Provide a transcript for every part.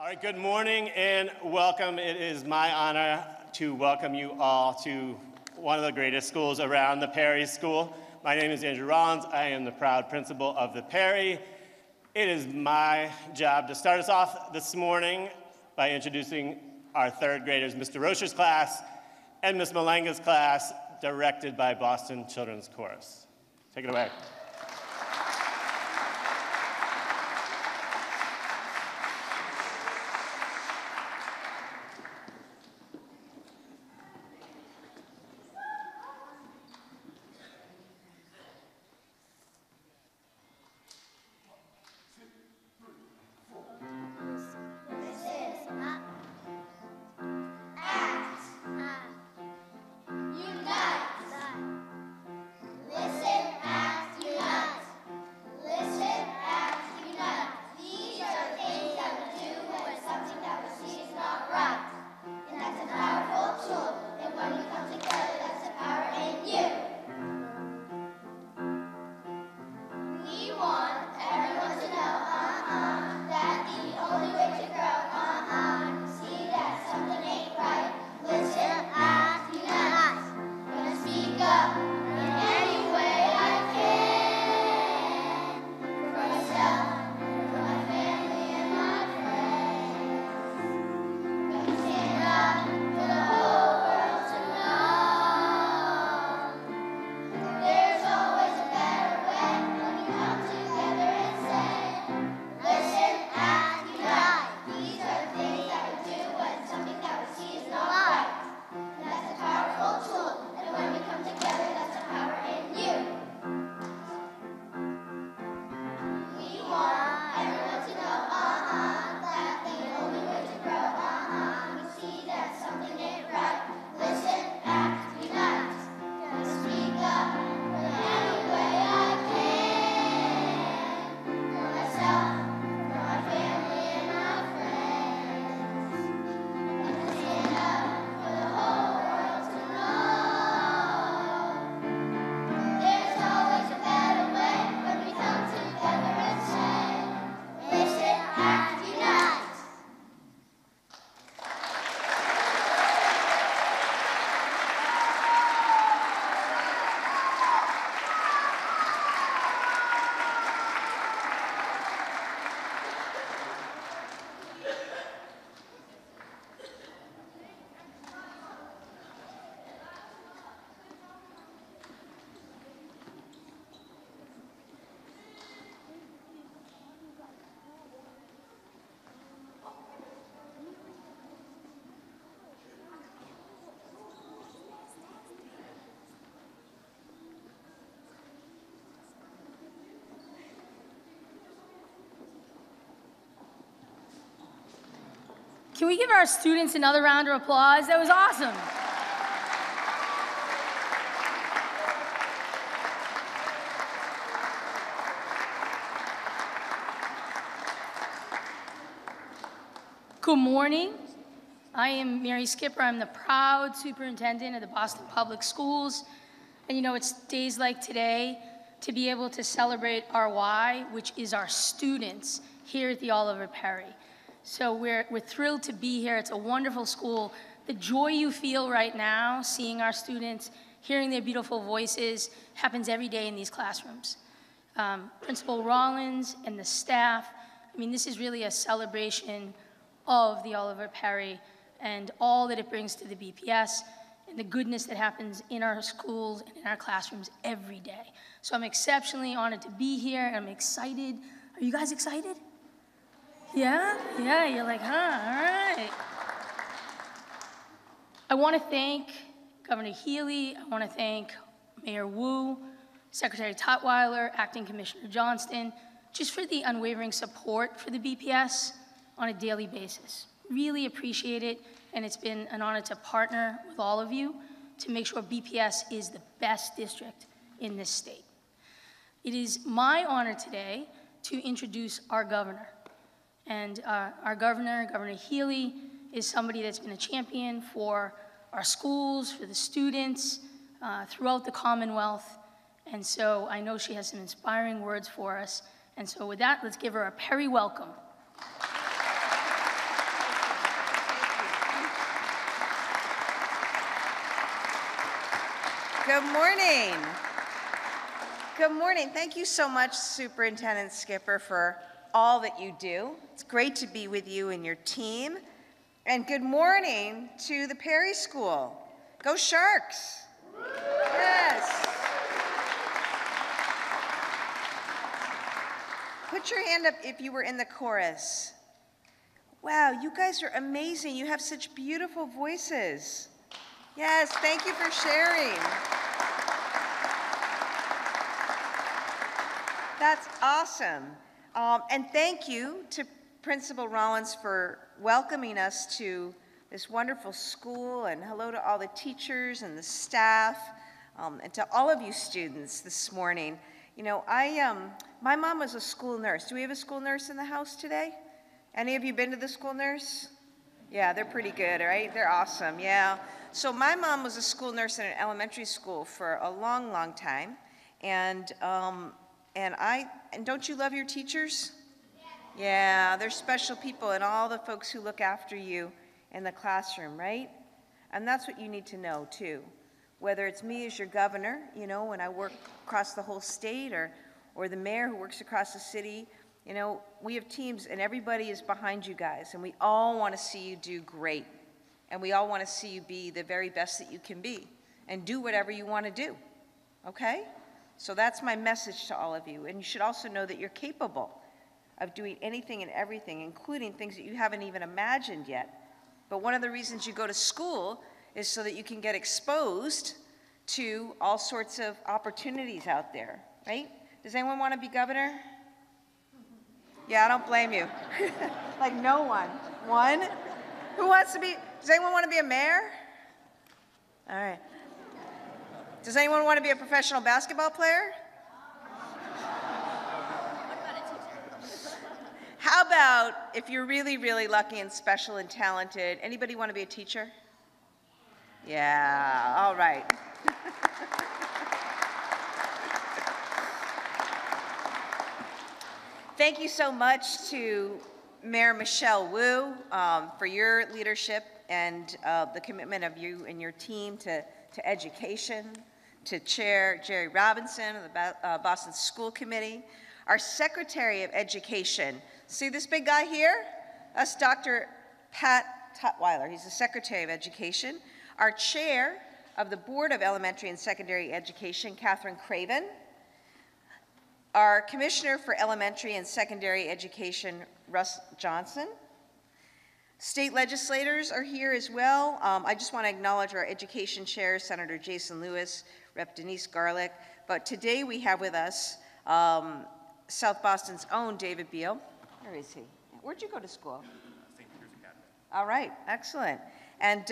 All right, good morning and welcome. It is my honor to welcome you all to one of the greatest schools around, the Perry School. My name is Andrew Rollins. I am the proud principal of the Perry. It is my job to start us off this morning by introducing our third graders, Mr. Rocher's class and Ms. Malanga's class, directed by Boston Children's Chorus. Take it away. Can we give our students another round of applause? That was awesome. Good morning. I am Mary Skipper. I'm the proud superintendent of the Boston Public Schools. And you know, it's days like today to be able to celebrate our why, which is our students here at the Oliver Perry. So we're thrilled to be here. It's a wonderful school. The joy you feel right now, seeing our students, hearing their beautiful voices, happens every day in these classrooms. Principal Rollins and the staff, I mean, this is really a celebration of the Oliver Perry and all that it brings to the BPS and the goodness that happens in our schools and in our classrooms every day. So I'm exceptionally honored to be here. I'm excited. Are you guys excited? Yeah? Yeah, you're like, huh, all right. I want to thank Governor Healey. I want to thank Mayor Wu, Secretary Tutwiler, Acting Commissioner Johnston, just for the unwavering support for the BPS on a daily basis. Really appreciate it, and it's been an honor to partner with all of you to make sure BPS is the best district in this state. It is my honor today to introduce our governor. And our governor, Governor Healey, is somebody that's been a champion for our schools, for the students, throughout the Commonwealth. And so I know she has some inspiring words for us. And so with that, let's give her a Perry welcome. Good morning. Good morning. Thank you so much, Superintendent Skipper, for all that you do. It's great to be with you and your team. And good morning to the Perry School. Go Sharks. Yes. Put your hand up if you were in the chorus. Wow, you guys are amazing. You have such beautiful voices. Yes, thank you for sharing. That's awesome. And thank you to Principal Rollins for welcoming us to this wonderful school, and hello to all the teachers and the staff, and to all of you students this morning. You know, my mom was a school nurse. Do we have a school nurse in the house today? Any of you been to the school nurse? Yeah, they're pretty good, right? They're awesome, yeah. So my mom was a school nurse in an elementary school for a long, long time. And don't you love your teachers? Yeah, they're special people, and all the folks who look after you in the classroom, right? And that's what you need to know too. Whether it's me as your governor, you know, when I work across the whole state, or the mayor who works across the city, you know, we have teams and everybody is behind you guys, and we all want to see you do great. And we all want to see you be the very best that you can be and do whatever you want to do, okay? So that's my message to all of you. And you should also know that you're capable of doing anything and everything, including things that you haven't even imagined yet. But one of the reasons you go to school is so that you can get exposed to all sorts of opportunities out there, right? Does anyone want to be governor? Yeah, I don't blame you. Like no one. One? Who wants to be, does anyone want to be a mayor? All right. Does anyone want to be a professional basketball player? How about if you're really, really lucky and special and talented, anybody want to be a teacher? Yeah, all right. Thank you so much to Mayor Michelle Wu for your leadership and the commitment of you and your team to education, to Chair Jerry Robinson of the Boston School Committee, our Secretary of Education. See this big guy here? That's Dr. Pat Tutwiler. He's the Secretary of Education. Our Chair of the Board of Elementary and Secondary Education, Catherine Craven. Our Commissioner for Elementary and Secondary Education, Russ Johnson. State legislators are here as well. I just want to acknowledge our Education Chair, Senator Jason Lewis, Rep. Denise Garlick. But today we have with us South Boston's own David Beal. Where is he? Where'd you go to school? St. Peter's Academy. All right, excellent. And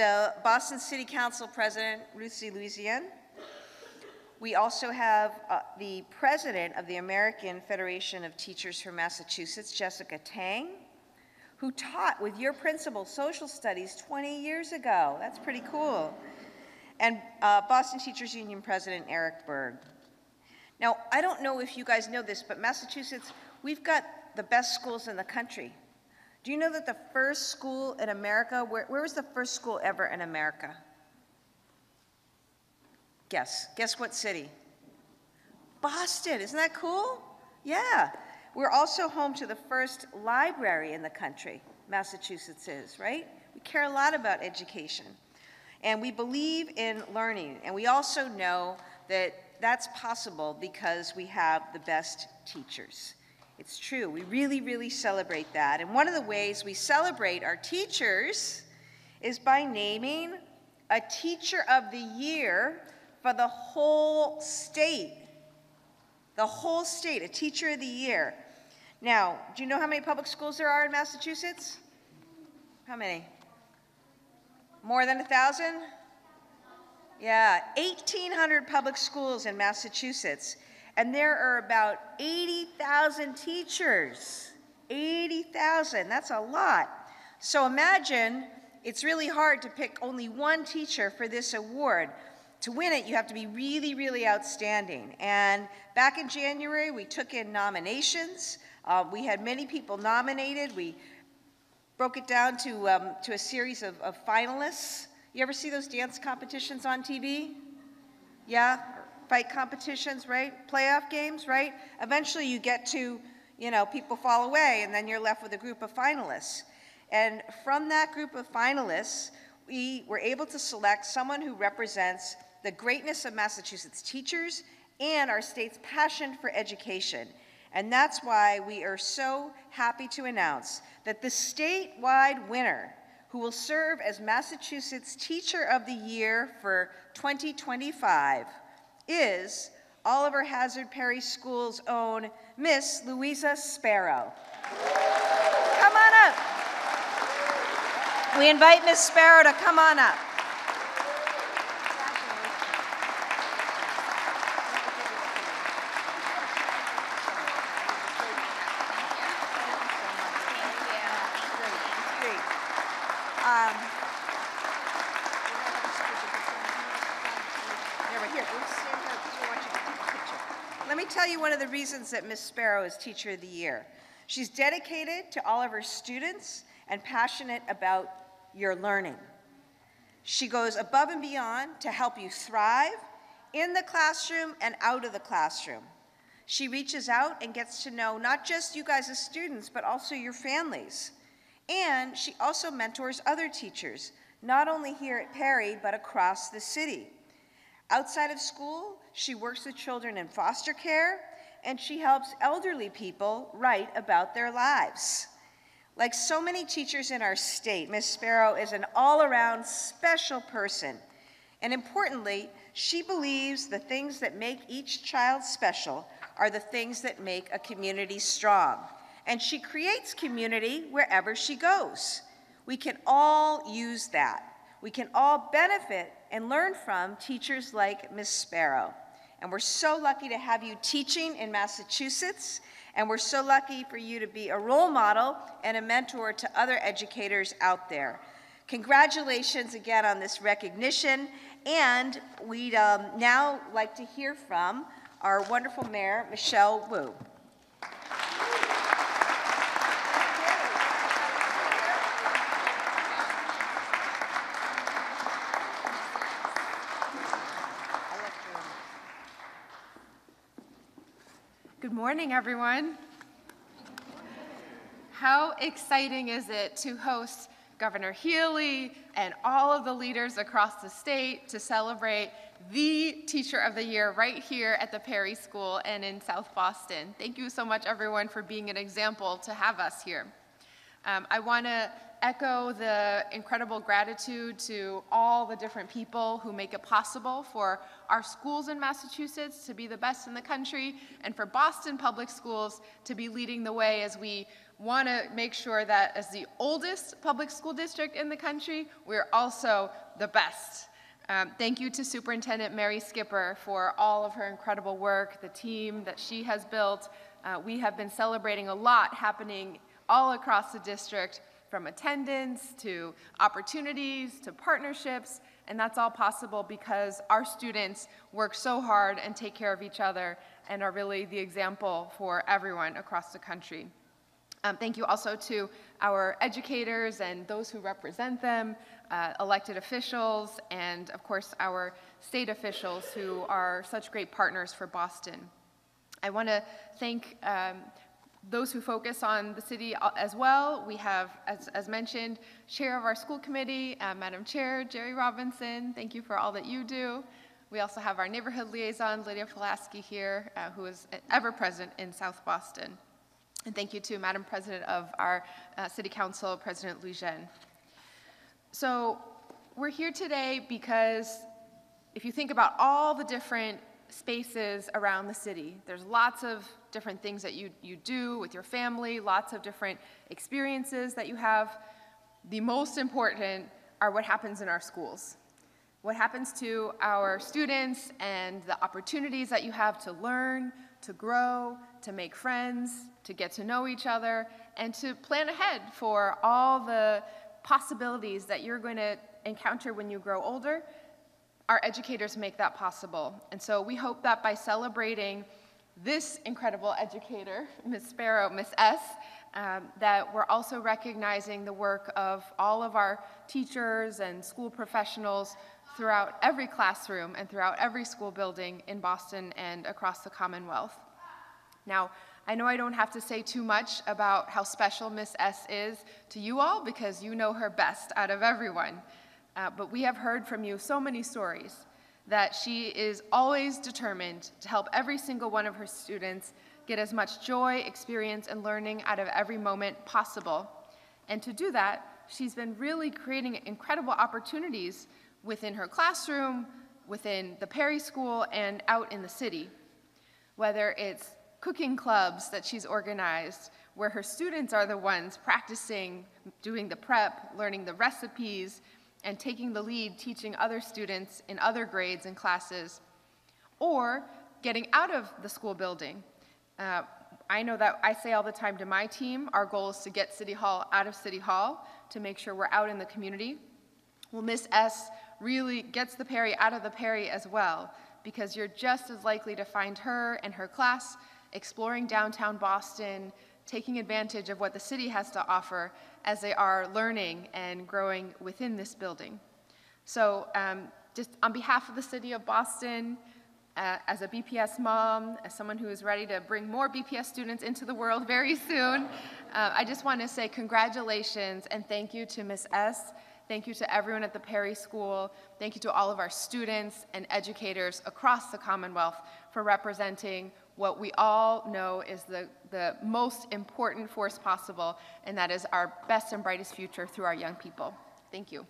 Boston City Council President, Luisa. We also have the president of the American Federation of Teachers from Massachusetts, Jessica Tang, who taught with your principal social studies 20 years ago. That's pretty cool. And Boston Teachers Union President, Eric Berg. Now, I don't know if you guys know this, but Massachusetts, we've got the best schools in the country. Do you know that the first school in America, where was the first school ever in America? Guess what city? Boston, isn't that cool? Yeah. We're also home to the first library in the country, Massachusetts is, right? We care a lot about education. And we believe in learning. And we also know that that's possible because we have the best teachers. It's true, we really, really celebrate that. And one of the ways we celebrate our teachers is by naming a Teacher of the Year for the whole state. The whole state, a Teacher of the Year. Now, do you know how many public schools there are in Massachusetts? How many? More than 1,000? Yeah, 1,800 public schools in Massachusetts. And there are about 80,000 teachers. 80,000, that's a lot. So imagine, it's really hard to pick only one teacher for this award. To win it, you have to be really, really outstanding. And back in January, we took in nominations. We had many people nominated. We broke it down to a series of finalists. You ever see those dance competitions on TV? Yeah, fight competitions, right? Playoff games, right? Eventually you get to, people fall away and then you're left with a group of finalists. And from that group of finalists, we were able to select someone who represents the greatness of Massachusetts teachers and our state's passion for education. And that's why we are so happy to announce that the statewide winner, who will serve as Massachusetts Teacher of the Year for 2025, is Oliver Hazard Perry School's own Miss Luisa Sparrow. Come on up. We invite Miss Sparrow to come on up. Let me tell you one of the reasons that Miss Sparrow is Teacher of the Year. She's dedicated to all of her students and passionate about your learning. She goes above and beyond to help you thrive in the classroom and out of the classroom. She reaches out and gets to know not just you guys as students, but also your families. And she also mentors other teachers, not only here at Perry, but across the city. Outside of school, she works with children in foster care, and she helps elderly people write about their lives. Like so many teachers in our state, Ms. Sparrow is an all-around special person. And importantly, she believes the things that make each child special are the things that make a community strong. And she creates community wherever she goes. We can all use that. We can all benefit and learn from teachers like Ms. Sparrow. And we're so lucky to have you teaching in Massachusetts, and we're so lucky for you to be a role model and a mentor to other educators out there. Congratulations again on this recognition, and we'd now like to hear from our wonderful Mayor, Michelle Wu. Good morning, everyone. How exciting is it to host Governor Healey and all of the leaders across the state to celebrate the Teacher of the Year right here at the Perry School and in South Boston. Thank you so much, everyone, for being an example to have us here. I want to echo the incredible gratitude to all the different people who make it possible for our schools in Massachusetts to be the best in the country and for Boston Public Schools to be leading the way as we want to make sure that as the oldest public school district in the country, we're also the best. Thank you to Superintendent Mary Skipper for all of her incredible work, the team that she has built. We have been celebrating a lot happening all across the district, from attendance to opportunities to partnerships, and that's all possible because our students work so hard and take care of each other and are really the example for everyone across the country. Thank you also to our educators and those who represent them, elected officials, and of course our state officials who are such great partners for Boston. I want to thank those who focus on the city as well. We have, as mentioned, Chair of our school committee, Madam Chair, Jerry Robinson. Thank you for all that you do. We also have our neighborhood liaison, Lydia Pulaski here, who is ever present in South Boston. And thank you to Madam President of our City Council, President Luisa. So we're here today because if you think about all the different spaces around the city, there's lots of different things that you do with your family, lots of different experiences that you have. The most important are what happens in our schools. What happens to our students and the opportunities that you have to learn, to grow, to make friends, to get to know each other, and to plan ahead for all the possibilities that you're going to encounter when you grow older. Our educators make that possible. And so we hope that by celebrating this incredible educator, Ms. Sparrow, Ms. S., that we're also recognizing the work of all of our teachers and school professionals throughout every classroom and throughout every school building in Boston and across the Commonwealth. Now, I know I don't have to say too much about how special Miss S is to you all because you know her best out of everyone. But we have heard from you so many stories that she is always determined to help every single one of her students get as much joy, experience, and learning out of every moment possible. And to do that, she's been really creating incredible opportunities within her classroom, within the Perry School, and out in the city. Whether it's cooking clubs that she's organized, where her students are the ones practicing, doing the prep, learning the recipes, and taking the lead teaching other students in other grades and classes, or getting out of the school building. I know that I say all the time to my team, our goal is to get City Hall out of City Hall to make sure we're out in the community. Well, Miss S really gets the Perry out of the Perry as well, because you're just as likely to find her and her class exploring downtown Boston, taking advantage of what the city has to offer as they are learning and growing within this building. So just on behalf of the city of Boston, as a BPS mom, as someone who is ready to bring more BPS students into the world very soon, I just want to say congratulations and thank you to Miss S. Thank you to everyone at the Perry School. Thank you to all of our students and educators across the Commonwealth for representing what we all know is the most important force possible, and that is our best and brightest future through our young people. Thank you.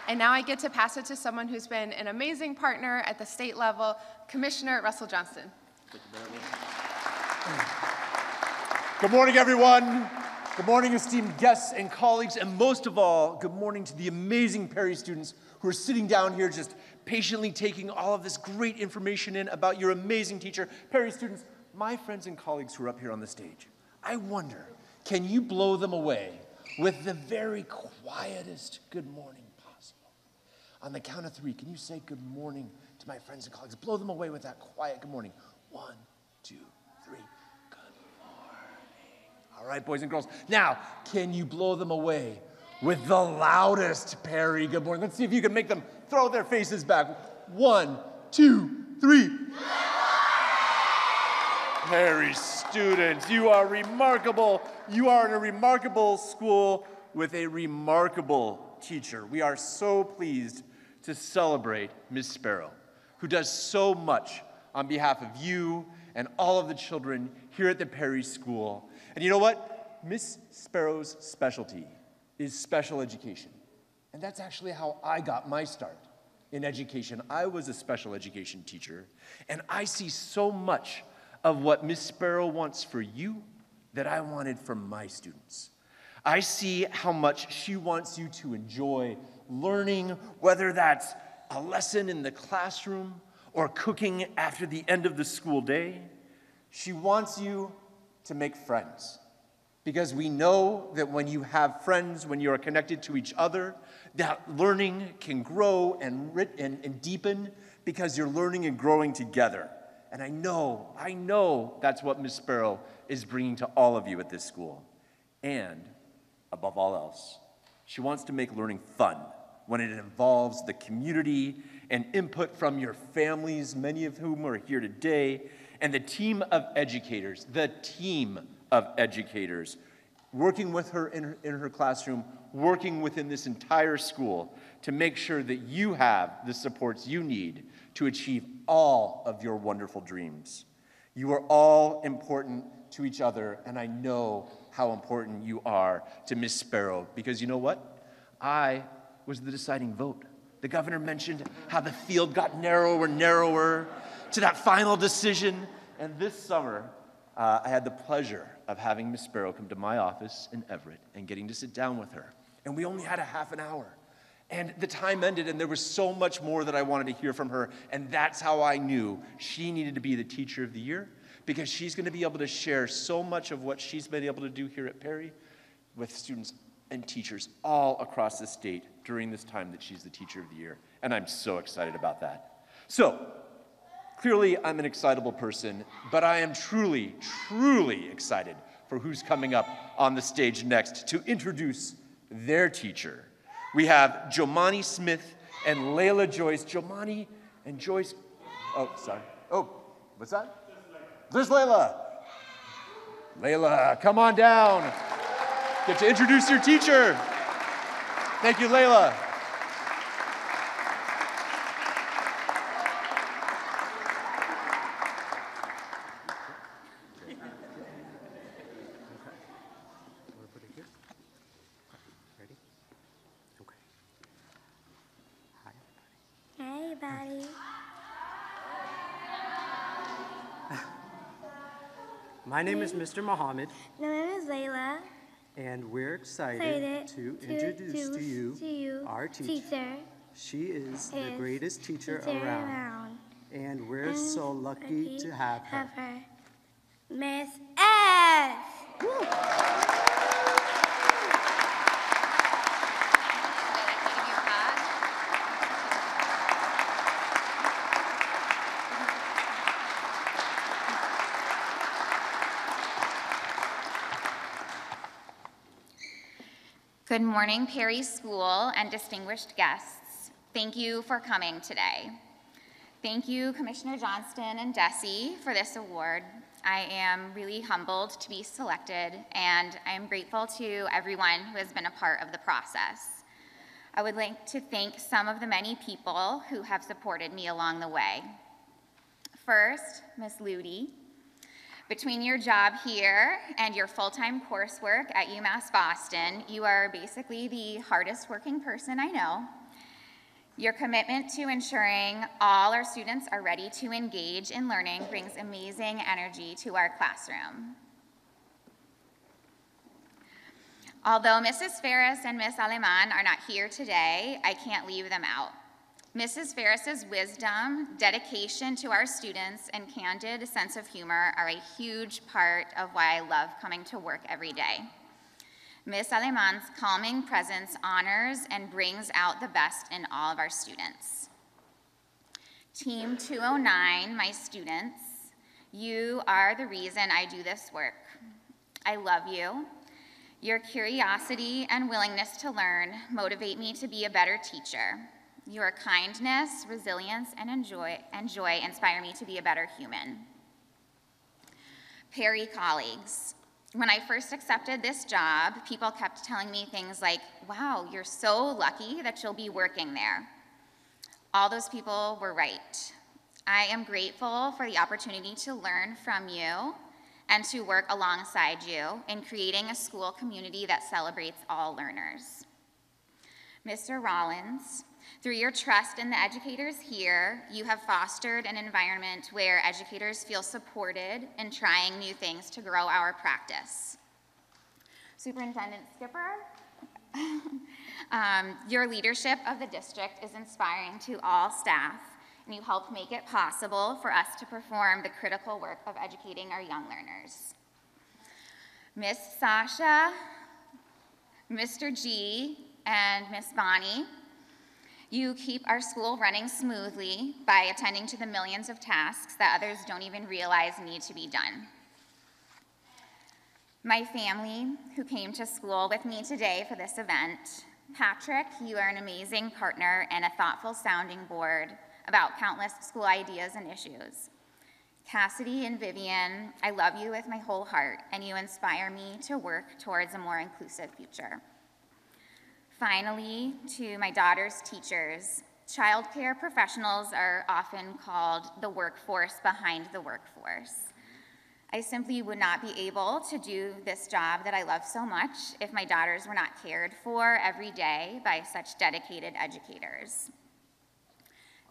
And now I get to pass it to someone who's been an amazing partner at the state level, Commissioner Russell Johnston. Good morning, everyone. Good morning, esteemed guests and colleagues, and most of all, good morning to the amazing Perry students who are sitting down here just patiently taking all of this great information in about your amazing teacher. Perry students, my friends and colleagues who are up here on the stage, I wonder, can you blow them away with the very quietest good morning possible? On the count of 3, can you say good morning to my friends and colleagues? Blow them away with that quiet good morning. 1, 2, 3. All right, boys and girls. Now, can you blow them away with the loudest Perry good morning? Let's see if you can make them throw their faces back. 1, 2, 3. Perry students, you are remarkable. You are in a remarkable school with a remarkable teacher. We are so pleased to celebrate Miss Sparrow, who does so much on behalf of you and all of the children here at the Perry School. And you know what? Miss Sparrow's specialty is special education. And that's actually how I got my start in education. I was a special education teacher, and I see so much of what Miss Sparrow wants for you that I wanted for my students. I see how much she wants you to enjoy learning, whether that's a lesson in the classroom or cooking after the end of the school day. She wants you to make friends, because we know that when you have friends, when you are connected to each other, that learning can grow and deepen because you're learning and growing together. And I know that's what Miss Sparrow is bringing to all of you at this school. And above all else, she wants to make learning fun when it involves the community and input from your families, many of whom are here today, and the team of educators, working with her in her classroom, working within this entire school to make sure that you have the supports you need to achieve all of your wonderful dreams. You are all important to each other, and I know how important you are to Miss Sparrow, because you know what? I was the deciding vote. The governor mentioned how the field got narrower and narrower to that final decision. And this summer, I had the pleasure of having Miss Sparrow come to my office in Everett and getting to sit down with her. And we only had a half an hour. And the time ended, and there was so much more that I wanted to hear from her. And that's how I knew she needed to be the teacher of the year, because she's going to be able to share so much of what she's been able to do here at Perry with students and teachers all across the state during this time that she's the teacher of the year. And I'm so excited about that. So, Clearly, I'm an excitable person, but I am truly, truly excited for who's coming up on the stage next to introduce their teacher. We have Jomani Smith and Layla Joyce. Jomani and Joyce, oh, sorry. Oh, what's that? There's Layla. Layla, come on down. Get to introduce your teacher. Thank you, Layla. Hey, buddy. My name is Mr. Muhammad, My name is Layla. and we're excited Excited to introduce to you our teacher. She is the greatest teacher around, and we're so lucky to have her. Miss S. Good morning, Perry School and distinguished guests. Thank you for coming today. Thank you, Commissioner Johnston and Desi, for this award. I am really humbled to be selected, and I am grateful to everyone who has been a part of the process. I would like to thank some of the many people who have supported me along the way. First, Ms. Ludi. Between your job here and your full-time coursework at UMass Boston, you are basically the hardest working person I know. Your commitment to ensuring all our students are ready to engage in learning brings amazing energy to our classroom. Although Mrs. Ferris and Miss Aleman are not here today, I can't leave them out. Mrs. Ferris's wisdom, dedication to our students, and candid sense of humor are a huge part of why I love coming to work every day. Miss Aleman's calming presence honors and brings out the best in all of our students. Team 209, my students, you are the reason I do this work. I love you. Your curiosity and willingness to learn motivate me to be a better teacher. Your kindness, resilience, and joy inspire me to be a better human. Perry colleagues, when I first accepted this job, people kept telling me things like, wow, you're so lucky that you'll be working there. All those people were right. I am grateful for the opportunity to learn from you and to work alongside you in creating a school community that celebrates all learners. Mr. Rollins, through your trust in the educators here, you have fostered an environment where educators feel supported in trying new things to grow our practice. Superintendent Skipper, your leadership of the district is inspiring to all staff, and you help make it possible for us to perform the critical work of educating our young learners. Miss Sasha, Mr. G, and Miss Bonnie, you keep our school running smoothly by attending to the millions of tasks that others don't even realize need to be done. My family, who came to school with me today for this event, Patrick, you are an amazing partner and a thoughtful sounding board about countless school ideas and issues. Cassidy and Vivian, I love you with my whole heart, and you inspire me to work towards a more inclusive future. Finally, to my daughter's teachers, childcare professionals are often called the workforce behind the workforce. I simply would not be able to do this job that I love so much if my daughters were not cared for every day by such dedicated educators.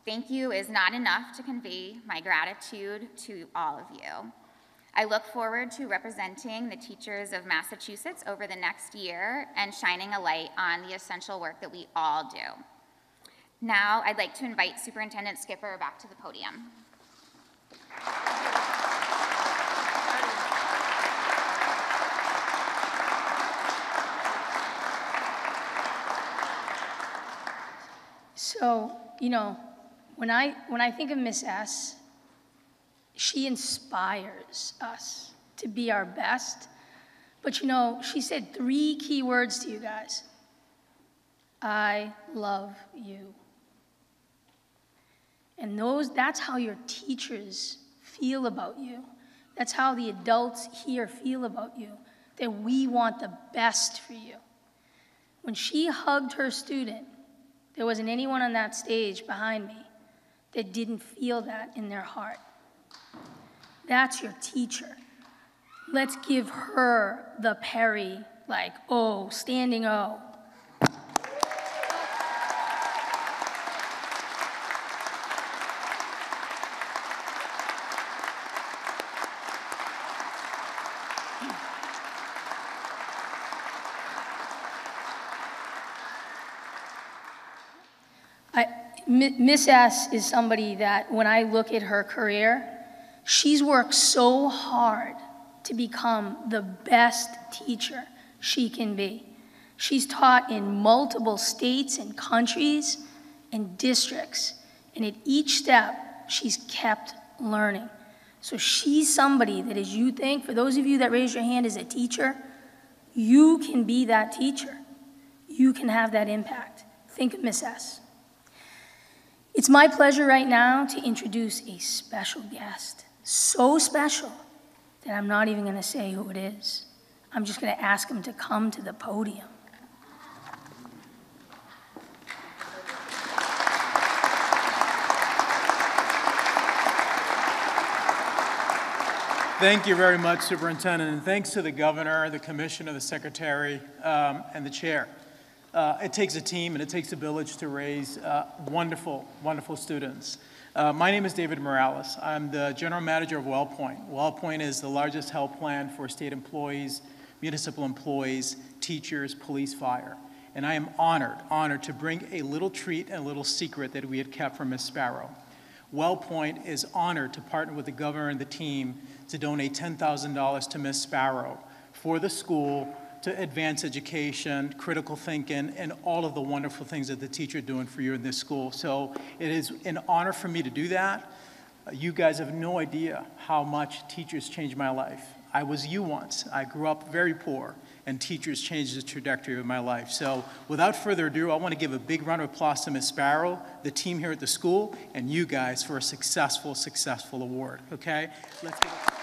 Thank you is not enough to convey my gratitude to all of you. I look forward to representing the teachers of Massachusetts over the next year and shining a light on the essential work that we all do. Now, I'd like to invite Superintendent Skipper back to the podium. So, you know, when I think of Miss S, She inspires us to be our best. But you know, she said 3 key words to you guys. I love you. And that's how your teachers feel about you. That's how the adults here feel about you, that we want the best for you. When she hugged her student, there wasn't anyone on that stage behind me that didn't feel that in their heart. That's your teacher. Let's give her the Perry, like, O, standing O. Miss S is somebody that, when I look at her career, she's worked so hard to become the best teacher she can be. She's taught in multiple states and countries and districts, and at each step, she's kept learning. So she's somebody that, as you think, for those of you that raise your hand as a teacher, you can be that teacher. You can have that impact. Think of Miss S. It's my pleasure right now to introduce a special guest. So special that I'm not even going to say who it is. I'm just going to ask him to come to the podium. Thank you very much, Superintendent, and thanks to the Governor, the Commissioner, the Secretary, and the Chair. It takes a team and it takes a village to raise wonderful, wonderful students. My name is David Morales. I'm the General Manager of WellPoint. WellPoint is the largest health plan for state employees, municipal employees, teachers, police, fire. And I am honored to bring a little treat and a little secret that we had kept from Ms. Sparrow. WellPoint is honored to partner with the Governor and the team to donate $10,000 to Ms. Sparrow for the school to advance education, critical thinking, and all of the wonderful things that the teacher are doing for you in this school. So it is an honor for me to do that. You guys have no idea how much teachers changed my life. I was you once. I grew up very poor, and teachers changed the trajectory of my life. So without further ado, I want to give a big round of applause to Ms. Sparrow, the team here at the school, and you guys for a successful award, okay? Let's give it.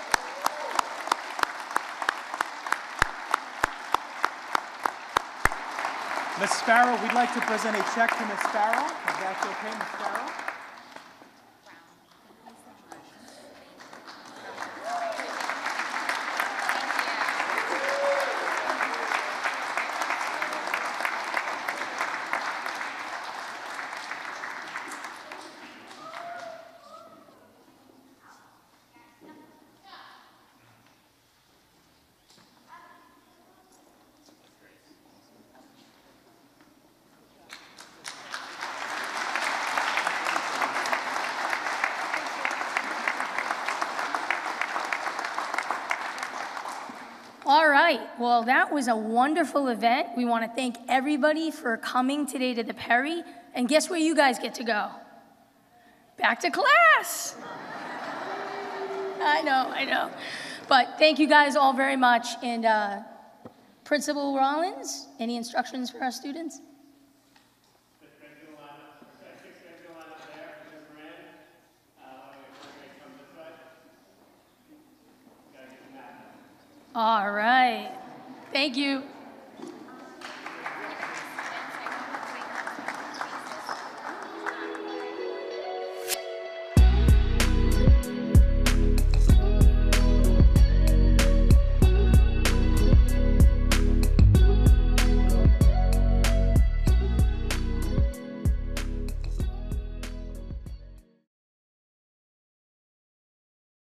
Ms. Sparrow, we'd like to present a check to Ms. Sparrow. If that's okay, Ms. Sparrow? All right, well, that was a wonderful event. We want to thank everybody for coming today to the Perry. And guess where you guys get to go? Back to class. I know. But thank you guys all very much. And Principal Rollins, any instructions for our students? All right. Thank you.